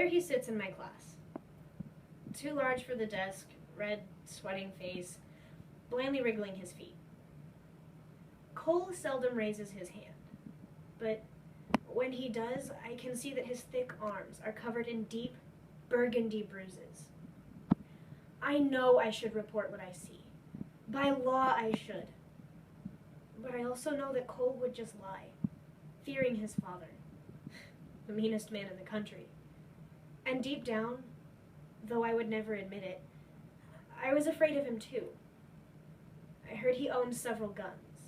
There he sits in my class. Too large for the desk, red, sweating face, blandly wriggling his feet. Cole seldom raises his hand, but when he does, I can see that his thick arms are covered in deep, burgundy bruises. I know I should report what I see. By law, I should. But I also know that Cole would just lie, fearing his father, the meanest man in the country. And deep down, though I would never admit it, I was afraid of him too. I heard he owned several guns.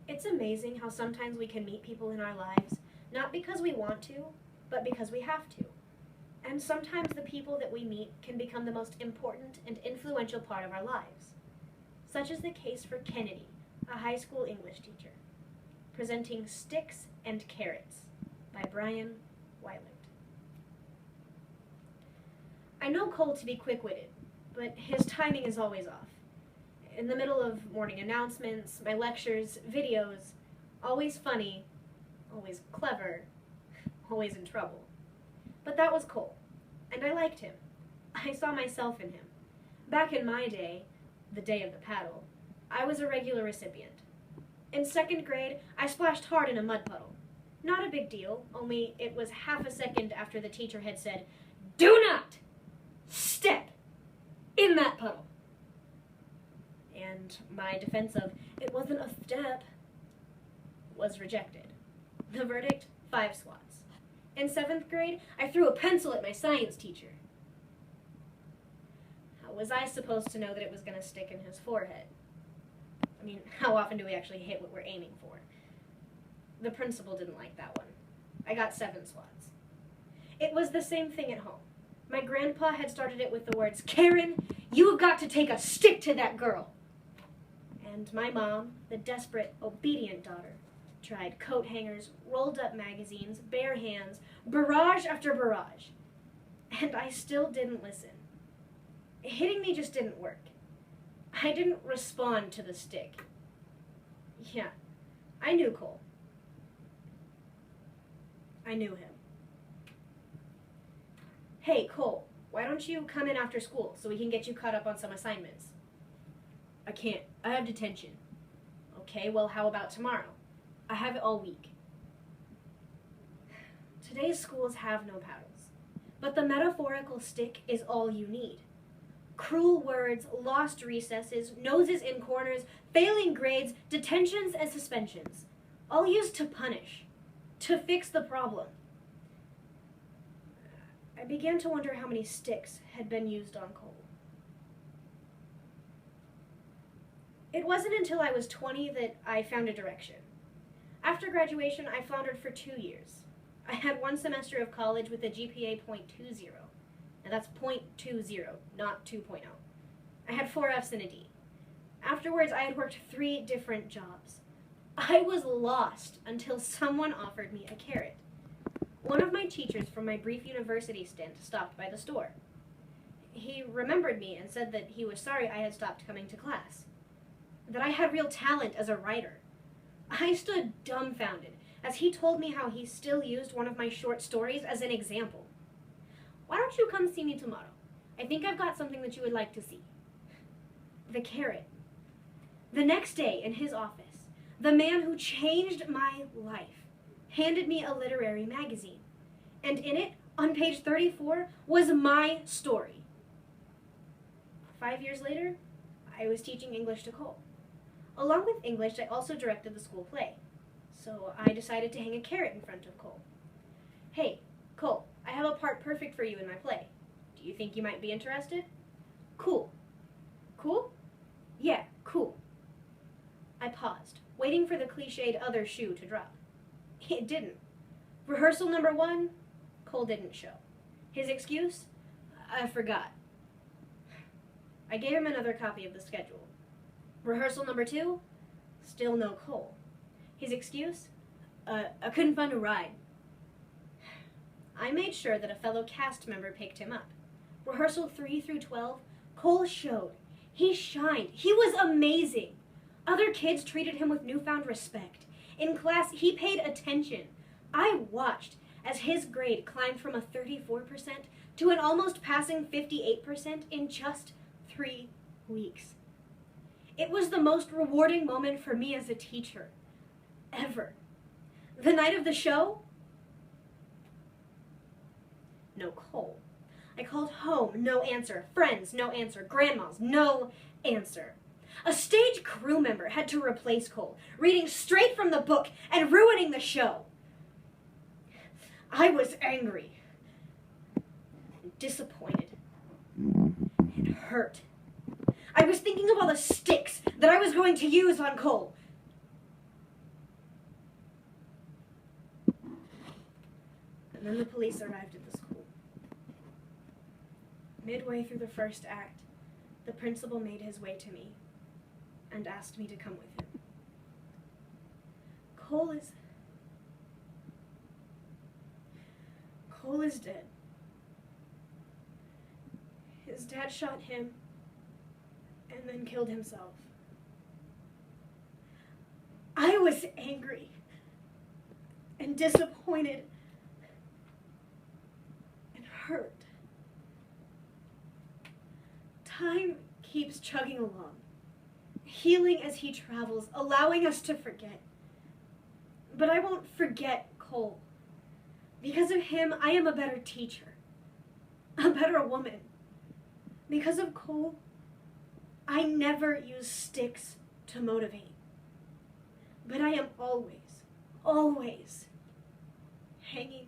It's amazing how sometimes we can meet people in our lives, not because we want to, but because we have to. And sometimes the people that we meet can become the most important and influential part of our lives. Such is the case for Kennedy, a high school English teacher, presenting Sticks and Carrots by Brian Weilert. I know Cole to be quick-witted, but his timing is always off. In the middle of morning announcements, my lectures, videos, always funny, always clever, always in trouble. But that was Cole, and I liked him. I saw myself in him. Back in my day, the day of the paddle, I was a regular recipient. In second grade, I splashed hard in a mud puddle. Not a big deal, only it was half a second after the teacher had said, "Do not step in that puddle." And my defense of, "It wasn't a step," was rejected. The verdict, 5 swats. In 7th grade, I threw a pencil at my science teacher. How was I supposed to know that it was going to stick in his forehead? I mean, how often do we actually hit what we're aiming for? The principal didn't like that one. I got 7 swats. It was the same thing at home. My grandpa had started it with the words, "Karen, you have got to take a stick to that girl." And my mom, the desperate, obedient daughter, tried coat hangers, rolled up magazines, bare hands, barrage after barrage. And I still didn't listen. Hitting me just didn't work. I didn't respond to the stick. Yeah, I knew Cole. I knew him. "Hey, Cole, why don't you come in after school so we can get you caught up on some assignments?" "I can't. I have detention." "Okay, well, how about tomorrow?" "I have it all week." Today's schools have no paddles, but the metaphorical stick is all you need. Cruel words, lost recesses, noses in corners, failing grades, detentions and suspensions, all used to punish, to fix the problem. I began to wonder how many sticks had been used on Cole. It wasn't until I was 20 that I found a direction. After graduation, I floundered for 2 years. I had 1 semester of college with a GPA .20, and that's .20, not 2.0. I had 4 Fs and a D. Afterwards, I had worked 3 different jobs. I was lost until someone offered me a carrot. One of my teachers from my brief university stint stopped by the store. He remembered me and said that he was sorry I had stopped coming to class, that I had real talent as a writer. I stood dumbfounded as he told me how he still used one of my short stories as an example. "Why don't you come see me tomorrow? I think I've got something that you would like to see." The carrot. The next day in his office, the man who changed my life handed me a literary magazine, and in it, on page 34, was my story. 5 years later, I was teaching English to Cole. Along with English, I also directed the school play, so I decided to hang a carrot in front of Cole. "Hey, Cole, I have a part perfect for you in my play. Do you think you might be interested?" "Cool." "Cool?" "Yeah, cool." I paused, waiting for the cliched other shoe to drop. It didn't. Rehearsal number 1, Cole didn't show. His excuse? "I forgot." I gave him another copy of the schedule. Rehearsal number 2, still no Cole. His excuse? I couldn't find a ride." I made sure that a fellow cast member picked him up. Rehearsal 3 through 12, Cole showed. He shined. He was amazing. Other kids treated him with newfound respect. In class, he paid attention. I watched as his grade climbed from a 34% to an almost passing 58% in just 3 weeks. It was the most rewarding moment for me as a teacher, ever. The night of the show, no Cole. I called home, no answer. Friends, no answer. Grandmas, no answer. A stage crew member had to replace Cole, reading straight from the book and ruining the show. I was angry, disappointed, and hurt. I was thinking of all the sticks that I was going to use on Cole. And then the police arrived at the school. Midway through the first act, the principal made his way to me and asked me to come with him. Cole is dead. His dad shot him and then killed himself. I was angry and disappointed and hurt. Time keeps chugging along, healing as he travels, allowing us to forget. But I won't forget Cole. Because of him, I am a better teacher, a better woman. Because of Cole, I never use sticks to motivate. But I am always, always hanging